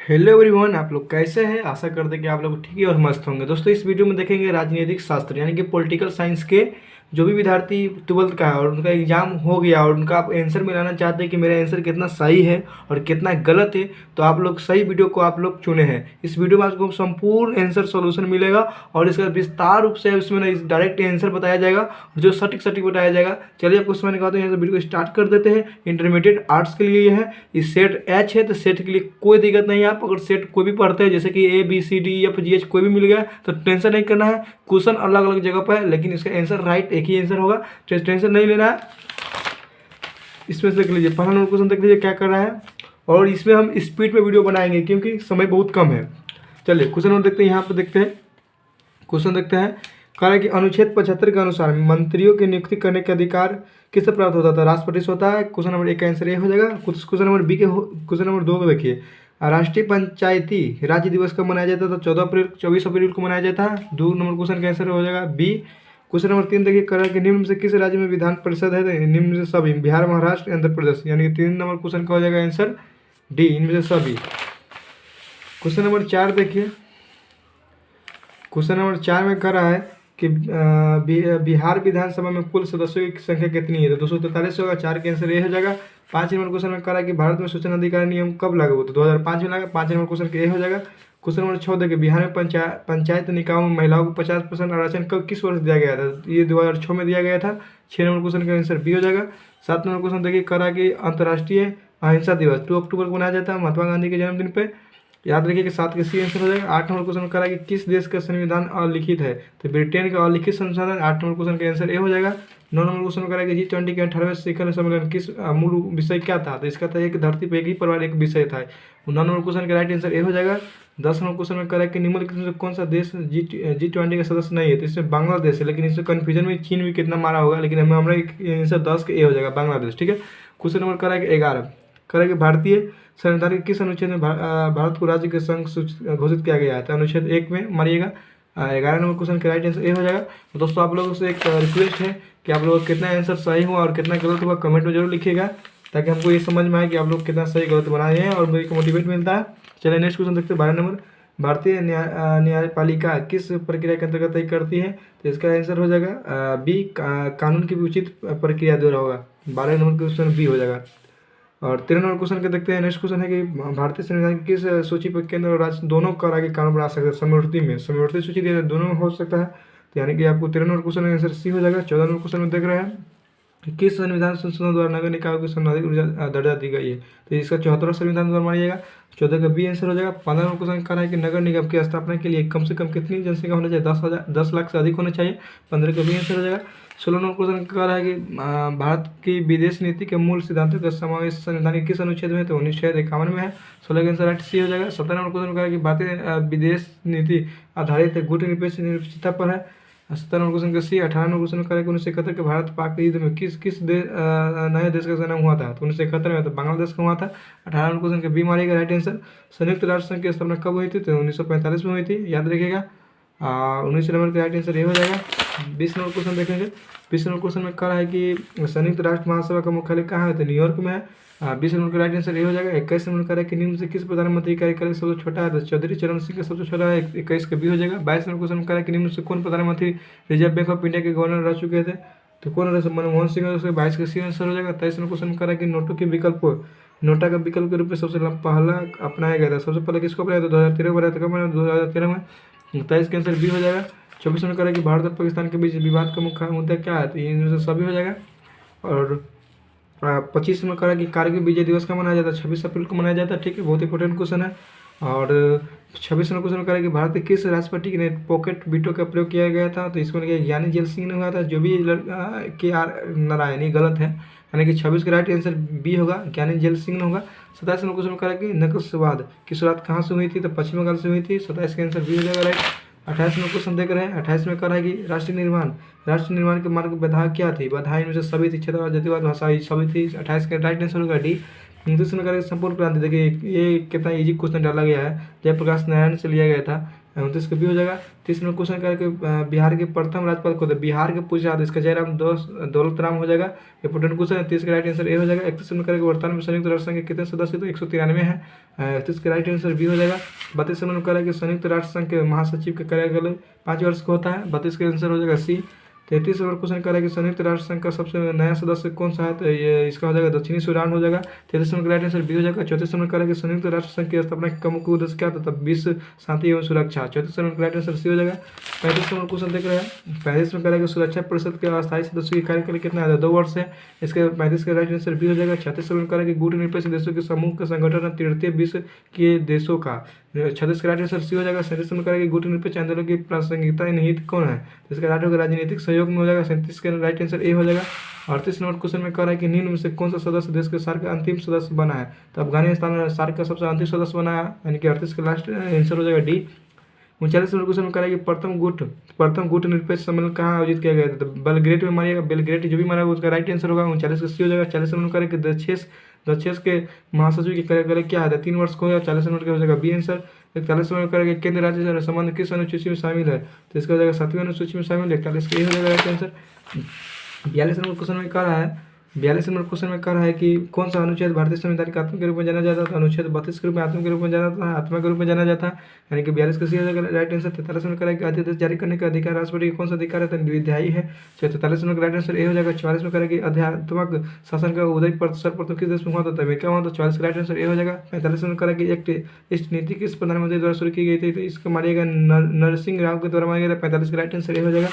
Hello everyone, आप लोग कैसे हैं। आशा करते हैं कि आप लोग ठीक ही और मस्त होंगे। दोस्तों, इस वीडियो में देखेंगे राजनीतिक शास्त्र यानी कि पॉलिटिकल साइंस के जो भी विद्यार्थी ट्वेल्थ का है और उनका एग्जाम हो गया और उनका आप आंसर मिलाना चाहते हैं कि मेरा आंसर कितना सही है और कितना गलत है, तो आप लोग सही वीडियो को आप लोग चुने हैं। इस वीडियो में आपको संपूर्ण आंसर सॉल्यूशन मिलेगा और इसका विस्तार रूप से उसमें ना डायरेक्ट आंसर बताया जाएगा और जो सटीक सटीक बताया जाएगा। चलिए आपको समझ कहते हैं, यहाँ से वीडियो को स्टार्ट कर देते हैं। इंटरमीडिएट आर्ट्स के लिए ये है, इस सेट एच है, तो सेट के लिए कोई दिक्कत नहीं है। आप अगर सेट कोई भी पढ़ते हैं जैसे कि ABCDEFGH कोई भी मिल गया तो टेंशन नहीं करना है। क्वेश्चन अलग अलग जगह पर है लेकिन इसका आंसर राइट एक ही आंसर होगा, टेंशन नहीं लेना है। इसमें से देख लीजिए, पहला नंबर क्वेश्चन देख लीजिए क्या कर रहा है। और इसमें हम स्पीड में वीडियो बनाएंगे क्योंकि समय बहुत कम है। चलिए क्वेश्चन नंबर देखते हैं। यहाँ पर देखते हैं क्वेश्चन देखते हैं। कह रहा है कि अनुच्छेद 75 के अनुसार मंत्रियों की नियुक्ति करने के अधिकार किससे प्राप्त होता था। राष्ट्रपति से होता है। क्वेश्चन नंबर 1 का आंसर ये हो जाएगा। क्वेश्चन नंबर बी के क्वेश्चन नंबर 2 को देखिए। राष्ट्रीय पंचायती राज्य दिवस कब मनाया जाता था। 14 अप्रैल 24 अप्रैल को मनाया जाता है। 2 नंबर क्वेश्चन का आंसर हो जाएगा बी। क्वेश्चन नंबर 3 देखिए, कह कि निम्न में से किस राज्य में विधान परिषद है। तो निम्न में से सभी, बिहार, महाराष्ट्र, आंध्र प्रदेश, यानी कि 3 नंबर क्वेश्चन का हो जाएगा आंसर डी, इनमें से सभी। क्वेश्चन नंबर 4 देखिए। क्वेश्चन नंबर 4 में कह रहा है कि बिहार विधानसभा में कुल सदस्यों की संख्या कितनी है। तो 243 होगा। 4 के आंसर ये हो जाएगा। 5 नंबर क्वेश्चन में कह रहा है कि भारत में सूचना अधिकार नियम कब लागू हुआ। तो 2005 में लगा। 5 नंबर क्वेश्चन का ये हो जाएगा। क्वेश्चन नंबर 6 देखिए, बिहार में पंचायत निकायों में महिलाओं को 50% आरक्षण कब किस वर्ष दिया गया था। ये 2006 में दिया गया था। 6 नंबर क्वेश्चन का आंसर बी हो जाएगा। 7 नंबर क्वेश्चन देखिए, कह रहा है कि अंतर्राष्ट्रीय अहिंसा दिवस 2 अक्टूबर को मनाया जाता है महात्मा गांधी के जन्मदिन पर। याद रखिए कि 7 के सी आंसर हो जाएगा। 8 नंबर क्वेश्चन करा कि किस देश का संविधान अलिखित है। तो ब्रिटेन का अलिखित संविधान। 8 नंबर क्वेश्चन का आंसर ए हो जाएगा। 9 नंबर क्वेश्चन करा कि G20 के 18वें शिखर सम्मेलन किस मूल विषय क्या था। तो इसका था एक धरती पर एक ही परिवार एक विषय था। 9 नंबर क्वेश्चन का राइट आंसर ए हो जाएगा। 10 नंबर क्वेश्चन में करा कि निम्नलिखित में से कौन सा देश G20 का सदस्य नहीं है। तो इसमें बांग्लादेश है, लेकिन इसमें कन्फ्यूजन में चीन भी कितना मारा होगा, लेकिन हमें हमारा आंसर 10 के ए हो जाएगा, बांग्लादेश। ठीक है। क्वेश्चन नंबर करा कि 11 करा कि भारतीय संविधान के किस अनुच्छेद में भारत को राज्य के संघ घोषित किया गया है। तो अनुच्छेद 1 में मारिएगा। 11 नंबर क्वेश्चन का राइट आंसर ए हो जाएगा। तो दोस्तों, आप लोगों से एक रिक्वेस्ट है कि आप लोग कितना आंसर सही हुआ और कितना गलत हुआ कमेंट में जरूर लिखिएगा, ताकि हमको ये समझ में आए कि आप लोग कितना सही गलत बनाए हैं और मुझे मोटिवेट मिलता है। चलिए नेक्स्ट क्वेश्चन देखते हैं। 12 नंबर, भारतीय न्यायपालिका किस प्रक्रिया के अंतर्गत तय करती है। तो इसका आंसर हो जाएगा बी, कानून की उचित प्रक्रिया द्वारा होगा। 12 नंबर क्वेश्चन बी हो जाएगा। और 13 नंबर क्वेश्चन के देखते हैं। नेक्स्ट क्वेश्चन है कि भारतीय संविधान की किस सूची पर केंद्र और राज्य दोनों कर आगे कानून बना सकते हैं। समवर्ती में समवर्ती सूची दी दोनों में हो सकता है। तो यानी कि आपको 13 नंबर क्वेश्चन का आंसर सी हो जाएगा। 14 नंबर क्वेश्चन में देख रहे हैं कि किस संविधान संशोधन द्वारा नगर निकायों को संवैधानिक दर्जा दी गई है। तो इसका 74वां संविधान द्वारा मानिएगा। 14 का बी आंसर हो जाएगा। 15 नंबर क्वेश्चन कह रहा है कि नगर निगम की स्थापना के लिए कम से कम कितनी जनसंख्या होनी चाहिए। 10 लाख से अधिक होना चाहिए। 15 का बी आंसर हो जाएगा। 16 नंबर क्वेश्चन कह रहा है कि भारत की विदेश नीति के मूल सिद्धांतों का समावेश संविधान के किस अनुच्छेद में है। तो 1951 में है। 16 का आंसर राइट सी हो जाएगा। 17 नंबर क्वेश्चन कह रहा है कि भारतीय विदेश नीति आधारित गुटनिरपेक्ष निरपेक्षता पर है। 17 नंबर क्वेश्चन का सी। 18 नंबर क्वेश्चन कह रहा है कि 1971 के भारत पाक युद्ध में किस नए देश का जन्म हुआ था। तो 1971 में तो बांग्लादेश का हुआ था। 18 नंबर क्वेश्चन का बी मारिएगा राइट आंसर। संयुक्त राष्ट्र संघ की स्थापना कब हुई थी। तो 1945 में हुई थी, याद रखिएगा। 19 नंबर का राइट आंसर ये हो जाएगा। 20 नंबर क्वेश्चन देखेंगे। 20 नंबर क्वेश्चन में कह रहा है कि संयुक्त राष्ट्र महासभा का मुख्यालय कहाँ है। तो न्यूयॉर्क में है। 20 नंबर का राइट आंसर ये हो जाएगा। 21 नंबर कह रहा है कि निम्न से किस प्रधानमंत्री कार्यकाल सबसे छोटा है। तो चौधरी चरण सिंह का सबसे छोटा है। 21 का बी हो जाएगा। 22 नंबर क्वेश्चन कह रहा है कि निम्न से कौन प्रधानमंत्री रिजर्व बैंक ऑफ इंडिया के गवर्नर रह चुके थे। तो कौन रहे, मनमोहन सिंह है। 22 का सी आंसर हो जाएगा। 23 नंबर क्वेश्चन कह रहा है कि नोटा का विकल्प के रूप में सबसे पहला अपनाया गया था। सबसे पहले किसको अपनाया था। 2013 में बनाया था। कब बनाया, 2013 में। 23 का आंसर बी हो जाएगा। 24 में कह रहा है कि भारत और पाकिस्तान के बीच विवाद का मुख्य मुद्दा क्या है। तो इनमें से सभी हो जाएगा। और 25 में कह रहा है कि कारगिल विजय दिवस का मनाया जाता है। 26 अप्रैल को मनाया जाता है। ठीक है, बहुत इंपॉर्टेंट क्वेश्चन है। और 26 में क्वेश्चन कह रहा है कि भारत के किस राष्ट्रपति ने पॉकेट वीटो का प्रयोग किया गया था। तो इसको ज्ञानी जेल सिंह ने हुआ था। जो भी KR नारायणी गलत है, यानी कि 26 का राइट आंसर बी होगा, ज्ञानी जेल सिंह ने होगा। 27 में क्वेश्चन कह रहा है कि नक्सलवाद की शुरुआत कहाँ से हुई थी। तो पश्चिम बंगाल से हुई थी। 27 का आंसर बी हो जाएगा राइट। 28 में क्वेश्चन देख रहे हैं। 28 में कह रहा है कि राष्ट्र निर्माण के मार्ग बाधा क्या थी। बाधाएं इनमें से सभी थी, क्षेत्रवाद, जातिवाद, भाषा सभी थी। 28 का राइट आंसर होगा डी। 29 में कह रहा है संपूर्ण क्रांति। देखिए ये कितना इजी क्वेश्चन डाला गया है, जयप्रकाश नारायण से लिया गया था। 29 का बी हो जाएगा। 30 नंबर क्वेश्चन करेगा कि बिहार के प्रथम राज्यपाल को बिहार के पूछा था, इसका जयराम दौलत राम हो जाएगा। इंपोर्टेंट क्वेश्चन है। 30 का राइट आंसर ए हो जाएगा। 31 नंबर करेगा वर्तमान में संयुक्त राष्ट्र संघ के कितने सदस्य, तो 193 है। 31 का राइट आंसर बी हो जाएगा। 32 नंबर करेगा कि संयुक्त राष्ट्र संघ के महासचिव का कार्यकाल 5 वर्ष का होता है। 32 का आंसर हो जाएगा सी। 33 नंबर क्वेश्चन करेगा कि संयुक्त राष्ट्र संघ का सबसे नया सदस्य कौन सा है, तो ये इसका हो जाएगा दक्षिणी सूडान हो जाएगा। 33 नंबर का राइट आंसर बी हो जाएगा। 34 नंबर करेगा कि संयुक्त राष्ट्र संघ की स्थापना का मुख्य उद्देश्य क्या था, तब विश्व शांति एवं सुरक्षा। 34 नंबर का राइट आंसर सी हो जाएगा। 35 नंबर क्वेश्चन देख रहे हैं। 35 में करेगा सुरक्षा परिषद के अस्थायी सदस्यों की कार्यकाल कितना है, 2 वर्ष है। इसके 35 का राइट आंसर बी हो जाएगा। 36 नंबर करेगा कि गुटनिरपेक्ष देशों के समूह का संगठन है तृतीय विश्व के देशों का। 36 का राइट आंसर सी हो जाएगा। 37 नंबर करेगा कि गुटनिरपेक्ष आंदोलन की प्रासंगिकता निहित कौन है, तो इसका राइट होगा राजनीतिक सहयोग में हो जाएगा। 37 का राइट आंसर ए हो जाएगा। 38 नंबर क्वेश्चन में कह रहा है कि निम्न में से कौन सा सदस्य देश के सार्क का अंतिम सदस्य बना है, तो अफगानिस्तान सार्क का सबसे अंतिम सदस्य बना है, यानी कि 38 का लास्ट आंसर हो जाएगा डी। 39 नंबर क्वेश्चन में कह रहा है कि प्रथम गुट निरपेक्ष सम्मेलन कहाँ आयोजित किया गया था, तो बेलग्रेड में मारिएगा। बेलग्रेड जो भी मारा उसका राइट आंसर होगा। 39 का सी हो जाएगा। 40 नंबर कह रहा है कि दक्षेस के महासचिव की कार्यकाल क्या है, 3 वर्ष को हो जाएगा। 40 नंबर का हो जाएगा बी आंसर। 41 नंबर करेगा केंद्र राज्य संबंध किस अनुसूची में शामिल है, तो इसका हो जाएगा 7वीं अनुसूची में शामिल है। 41 का ये हो जाएगा राइट आंसर। 42 नंबर क्वेश्चन में कह रहा है 42 नंबर क्वेश्चन में कह रहा है कि कौन सा अनुच्छेद भारतीय संविधान के आत्मा के रूप में जाना जाता है, अनुच्छेद 32 के रूप में आत्मा के रूप में जाना जाता है, आत्मा के रूप में जाना जाता है, यानी कि 42 का सी हो जाएगा राइट आंसर। 43 नंबर करेगा कि अध्यादेश जारी करने का अधिकार राष्ट्रपति का कौन सा अधिकार है, तो विधायी है। 43 नंबर का राइट आंसर ए हो जाएगा। 44 में करेगा कि अध्यात्मक शासन का उदय सर्वप्रथम किस देश में हुआ था, अमेरिका हुआ था। 44 का राइट आंसर ए हो जाएगा। 45 नंबर करेगा कि एक इस नीति किस प्रधानमंत्री द्वारा शुरू की गई थी, तो इसको मारिएगा नरसिंह राव के द्वारा मारा गया था। 45 का राइट आंसर ए हो जाएगा।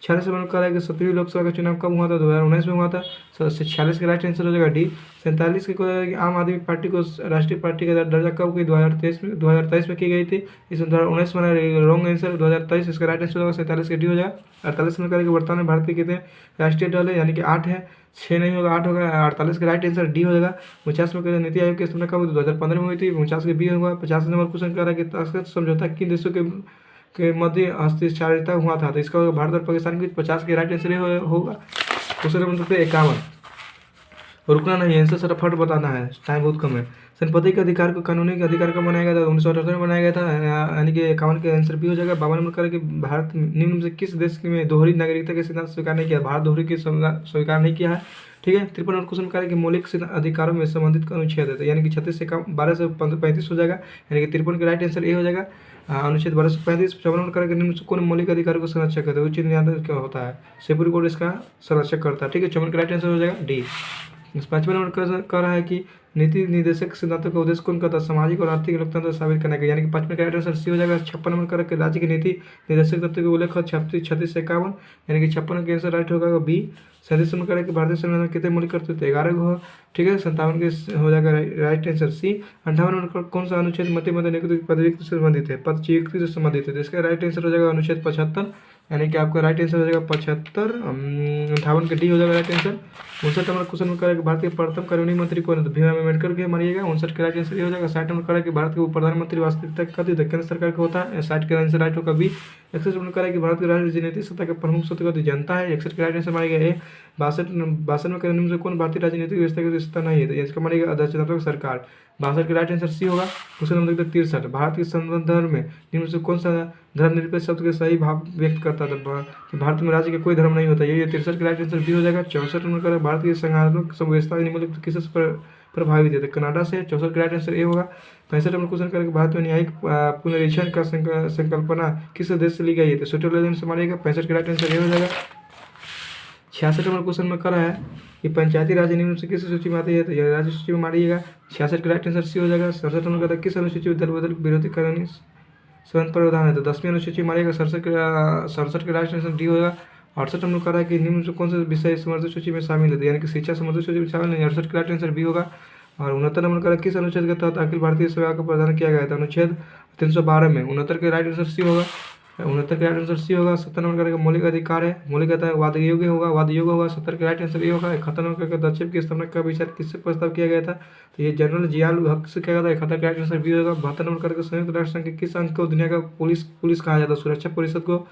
46 नंबर कह रहा है कि 17वीं लोकसभा का चुनाव कब हुआ था, 2019 में हुआ था। 46 का राइट आंसर हो जाएगा डी। 47 के कह रहा है कि आम आदमी पार्टी को राष्ट्रीय पार्टी का दर्जा कब की 2023 में की गई थी, इसमें 2019 में रॉन्ग आंसर 2023, इसका राइट आंसर होगा 47 का डी हो जाएगा। 48 में करेगा वर्तमान में भारत के कितने राष्ट्रीय दल है, यानी कि 8 है, 6 नहीं होगा, 8 होगा। 48 का राइट आंसर डी हो जाएगा। 50 में करेगा नीति आयोग की स्थापना कब हुई, 2015 में हुई थी, 50 के बी होगा। 50 नंबर क्वेश्चन कर रहा है कि ताशकंद समझौता किन देशों के मध्य हस्ताक्षरित हुआ था, तो इसका भारत और पाकिस्तान के 50 के राइट आंसर होगा। क्वेश्चन नंबर 51, रुकना नहीं, आंसर सर फट बताना है, टाइम बहुत कम है। संपत्ति के अधिकार को कानूनी अधिकार का बनाया गया था, 1978 में बनाया गया था, यानी कि 51 के आंसर भी हो जाएगा। 52 नंबर करें कि भारत निम्न में से किस देश में दोहरी नागरिकता के सिद्धांत स्वीकार नहीं किया, भारत दोहरी के स्वीकार नहीं किया है, ठीक है। 53 नंबर क्वेश्चन करें कि मौलिक अधिकारों में संबंधित अनुच्छेद है, यानी कि 36 से 12 से 35 हो जाएगा, यानी कि 53 का राइट आंसर ए हो जाएगा। अनुच्छेद 1235। 54 नंबर करेगा निम्न से कौन मौलिक अधिकारों को संरक्षक करता है, उच्च न्यायालय क्या होता है, सुप्रीम कोर्ट इसका संरक्षक करता है, ठीक है। 54 का राइट आंसर हो जाएगा डी। 55 नंबर कह रहा है कि नीति निर्देशक सिद्धांतों का उद्देश्य कौन करता है, सामाजिक और आर्थिक लोकतंत्र साबित करने का, यानी कि 55 का राइट आंसर सी हो जाएगा। 56 नंबर करके राज्य की नीति निर्देशक तत्व के उल्लेख 36 से 51, यानी कि 56 का आंसर राइट होगा बी। 37 नंबर करें कि भारतीय संविधान कितने मौलिक कर्तव्य 11 को, ठीक है। 57 के हो जाएगा राइट आंसर सी। 58 नंबर कौन सा अनुच्छेद मध्य नियुक्त पदव्युक्त से संबंधित है, पदच्युति से संबंधित है, तो इसका राइट आंसर हो जाएगा अनुच्छेद 75, यानी कि आपका राइट आंसर हो जाएगा 75। 58 का डी हो जाएगा राइट आंसर। 59 नंबर क्वेश्चन में करेगा भारतीय प्रथम कानूनी मंत्री कौन है, तो भीम अम्बेडकर के मारिएगा। 59 का राइट आंसर ये हो जाएगा। 60 नंबर करेगा कि भारत के प्रधानमंत्री वास्तविकता कथी केंद्र सरकार का होता है, 60 का आंसर राइट होगा बी। 61 नंबर करेगा कि भारत की राजनीतिक सत्ता के प्रमुख सूत्र जनता है, 61 का राइट आंसर मारेगा ए। 62 में करेंगे कौन भारतीय राजनीतिक व्यवस्था की सत्ता नहीं है, तो इसका मारेगा अध्यक्षतात्मक सरकार। 62 का राइट आंसर सी होगा। क्वेश्चन नंबर 63, भारत के संदर्भ में निम्न से कौन सा धर्मनिरपेक्ष शब्द के सही भाव व्यक्त करता था, तो भारत में राज्य का कोई धर्म नहीं होता, ये 63 का राइट आंसर बी हो जाएगा। 64 नंबर का भारत की संघात्मक व्यवस्था निम्नलिखित किससे प्रभावित है, तो कनाडा से, 64 का राइट आंसर ए होगा। 65 नंबर क्वेश्चन करेंगे भारत में न्यायिक पुनरीक्षण का संकल्पना किस देश से ली गई है, तो स्विट्जरलैंड से मारिएगा। 65 का राइट आंसर ए हो जाएगा। 66 नंबर क्वेश्चन में करा है कि पंचायती राज नियम से किस सूची में आती है, तो यह राज्य सूची में मारिएगा। 66 का राइट आंसर सी हो जाएगा। 67 नंबर का किस अनुसूची में दल बदल विरोधी कानूनी संबंध प्रावधान है, तो 10वीं अनुसूची मारिएगा। 67 का राइट आंसर डी होगा। 68 नंबर कह रहा है कि निम्न से कौन सा विषय समर्थित सूची में शामिल है, यानी कि शिक्षा समर्थित सूची में शामिल नहीं, 68 का राइट आंसर बी होगा। और 69 नंबर कह रहा है किस अनुच्छेद के तहत अखिल भारतीय सेवा का प्रदान किया गया था, अनुच्छेद 312 में। 69 का राइट आंसर सी होगा। 69 का राइट आंसर सी होगा। 70 नंबर करेगा मौलिक अधिकार है, मौलिक अधिकार वाद योग्य होगा। 70 का राइट आंसर ये होगा। 71 नंबर करेगा दक्षिण की स्थापना का विचार किससे प्रस्ताव किया गया था, तो ये जनरल जियाउल हक से किया गया था। 71 का राइट आंसर बी होगा। 72 नंबर करेगा संयुक्त राष्ट्र संघ के किस अंग को दुनिया का पुलिस कहा जाता है, सुरक्षा परिषद को।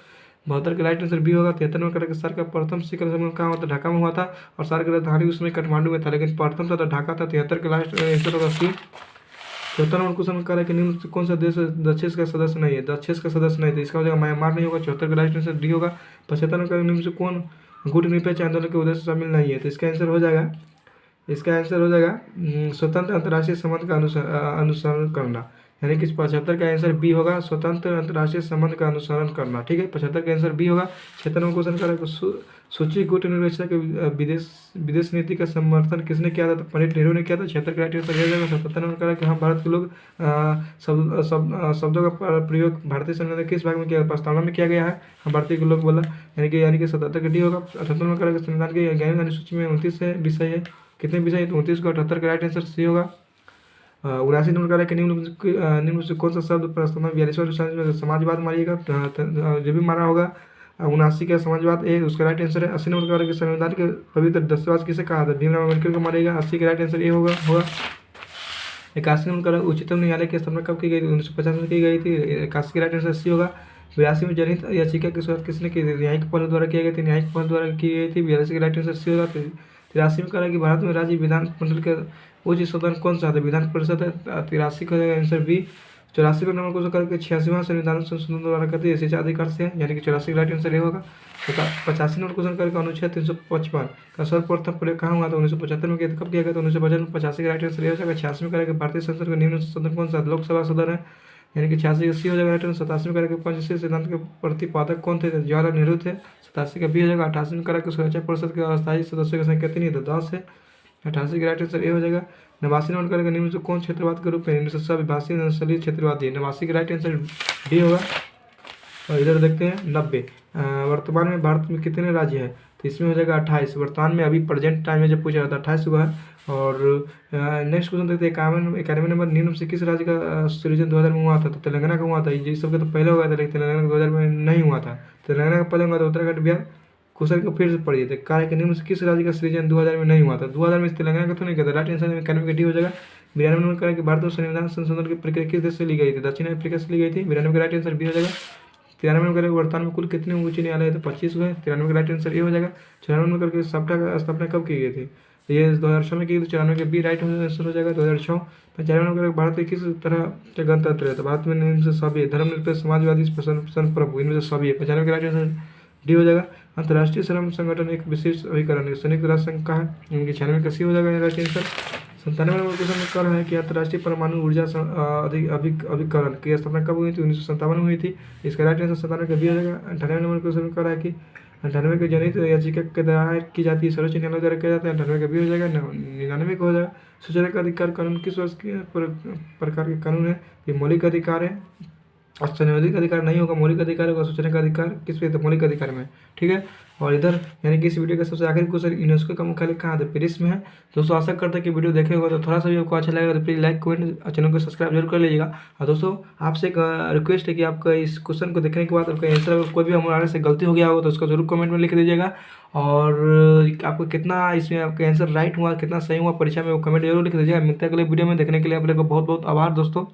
72 का राइट आंसर बी होगा। 73 नंबर करेगा सार्क का प्रथम शिखर सम्मेलन कहाँ हुआ था, ढाका में हुआ था, और सार्क की राजधानी उस समय काठमांडू में था, लेकिन प्रथम था ढाका था। 73 का लास्ट आंसर होगा सी। 74 नंबर क्वेश्चन में कह रहा है कि निम्न से कौन सा देश दक्षिण का सदस्य नहीं है, दक्षिण का सदस्य नहीं, तो इसका हो जाएगा म्यांमार नहीं होगा। 74 का राइट आंसर डी होगा। 75 नंबर निम्न से कौन गुटनिरपेक्ष आंदोलन के उद्देश्य शामिल नहीं है, तो इसका आंसर हो जाएगा स्वतंत्र अंतर्राष्ट्रीय संबंध का अनुसरण करना, यानी कि 75 का आंसर बी होगा, स्वतंत्र अंतर्राष्ट्रीय संबंध का अनुसरण करना। ठीक है, 75 का आंसर बी होगा। 76 नंबर क्वेश्चन कर सूची गुटनिरपेक्षता के विदेश नीति का समर्थन किसने किया था, तो पंडित नेहरू ने किया था। 76 का राइट आंसर हो जाएगा। 77 नंबर करा कि हम भारत के लोग शब्दों का प्रयोग भारतीय संविधान के किस भाग में किया, प्रस्तावना में किया गया है, हम भारतीय के लोग बोला, यानी कि 77 का डी होगा। 78 नंबर करा कि संविधान की 11वीं अनुसूची में 29 विषय है, कितने विषय है, तो 29 का। 78 का राइट आंसर सी होगा। 79 नंबर करा कि निम्न से कौन सा शब्द प्रस्तावना 42वां में समाजवाद मारिएगा, जो भी मारा होगा। 79 का समाजवाद ए, उसका राइट आंसर है। 80 नंबर का संविधान के पवित्र दस्तावेज किसे कहा था, भीमराव अम्बेडकर को मारेगा। 80 का राइट आंसर ए होगा। 81 नंबर का उच्चतम न्यायालय की स्थापना कब की गई थी, 1950 में की गई थी। 81 का राइट आंसर सी होगा। 82 में जनहित याचिका की शुरुआत किसने की थी, न्यायिक पहलू द्वारा की गई थी, न्यायिक पहलू द्वारा की गई थी। 82 का राइट आंसर सी होगा। 83 में कहा कि भारत में राज्य विधानमंडल के उच्च सदन कौन सा है, विधान परिषद है। 83 का आंसर बी। 84 का नंबर क्वेश्चन करके 86वां संविधान संशोधन द्वारा कहते हैं शिक्षा अधिकार से है, यानी कि 84 का राइट आंसर ये होगा। 85 नंबर क्वेश्चन करके अनुच्छेद 355 का सर्वप्रथम प्रयोग कहाँ हुआ था, 1975 में कब किया गया था, 1955 में। 85 का राइट आंसर ये हो जाएगा। 86 में करेंगे भारतीय संसद का निम्न सदन कौन सा, लोकसभा सदन है, यानी कि 86 का सी हो जाएगा राइट आंसर। 87 में करेंगे पंचशील सिद्धांत के प्रतिपादक कौन थे, जवाहरलाल नेहरू थे। 87 का बी हो जाएगा। 88 में करेंगे सुरक्षा परिषद के अस्थायी सदस्यों की संख्या कितनी है, तो 10 है। 88 का राइट आंसर ए हो जाएगा। 89 नंबर करेंगे निम्न से कौन क्षेत्रवाद के रूप में, निम्न से सब विभाषी नस्लीय क्षेत्रवादी। 89 का राइट आंसर डी होगा। और इधर देखते हैं 90। वर्तमान में भारत में कितने राज्य हैं, तो इसमें हो जाएगा 28। वर्तमान में अभी प्रेजेंट टाइम में जब पूछा जाता है 28 हुआ है। और नेक्स्ट क्वेश्चन देखते हैं 91 नंबर निम्न से किस राज्य का सृजन 2000 में हुआ था, तो तेलंगाना का हुआ था। ये सबका तो पहले हुआ था, लेकिन तेलंगाना का 2000 में नहीं हुआ था। तेलंगाना का पहले हुआ था, उत्तराखंड बिहार। क्वेश्चन को फिर से पढ़िए, तो कार्य के निम्न से किस राज्य का सृजन 2000 में नहीं हुआ था, 2000 में तेलंगाना का तो नहीं किया था। राइट आंसर 91 का डी हो जाएगा। 92 नंबर करें कि भारत में संविधान संशोधन की प्रक्रिया किस देश से ली गई थी, दक्षिण अफ्रीका से ली गई थी। 92 का राइट आंसर बी हो जाएगा। 93 में करें वर्तमान में कुल कितने उच्च न्यायालय है, तो 25 हुए। 93 का राइट आंसर ए हो जाएगा। 94 में करके सप्ताह का स्थापना कब की गई थी, तो ये 2006 में की गई, तो 94 के बी राइट आंसर हो जाएगा 2006। 95 में भारत के किस तरह का गणतंत्र है, तो भारत में इनमें से सभी है, धर्मनिरपेक्ष समाजवादी प्रभु, इनमें से सभी है। 95 का राइट आंसर डी हो जाएगा। अंतर्राष्ट्रीय श्रम संगठन एक विशेष अभिकरण है, संयुक्त राष्ट्र संघ का है, इनके 96 का सी हो जाएगा राइट आंसर। 97 नंबर क्वेश्चन में कह रहा है कि अंतर्राष्ट्रीय परमाणु ऊर्जा अभिकरण की स्थापना कब हुई थी, 1957 में हुई थी। इसका राइट आंसर 97 का बी हो जाएगा। 98 नंबर क्वेश्चन में कह रहा है कि 98 के जनहित याचिका के दायर की जाती है, सर्वोच्च न्यायालय द्वारा किया जाता है। 98 का बी हो जाएगा। 99 का हो जाएगा। सूचना का अधिकार कानून किस वर्ष के प्रकार के कानून है, ये मौलिक अधिकार है, संवैधानिक अधिकार नहीं होगा, मौलिक अधिकार होगा। सूचना का अधिकार किस पे, तो मौलिक अधिकार में। ठीक है, और इधर यानी कि इस वीडियो का सबसे आखिरी क्वेश्चन यूनेस्को का मुख्यालय कहाँ है, पेरिस में है। दोस्तों आशा करते हैं कि वीडियो देखे होगा, तो थोड़ा सा भी आपको अच्छा लगेगा तो प्लीज़ लाइक कमेंट और चैनल को सब्सक्राइब जरूर कर लीजिएगा। और दोस्तों आपसे एक रिक्वेस्ट है कि आपका इस क्वेश्चन को देखने के बाद आपका आंसर अगर कोई भी हमारे से गलती हो गया हो तो उसको जरूर कमेंट में लिख दीजिएगा। और आपको कितना इसमें आपका आंसर राइट हुआ, कितना सही हुआ परीक्षा में, वो कमेंट जरूर लिख दीजिएगा। मिलते हैं अगले वीडियो में, देखने के लिए आप लोग को बहुत बहुत आभार दोस्तों।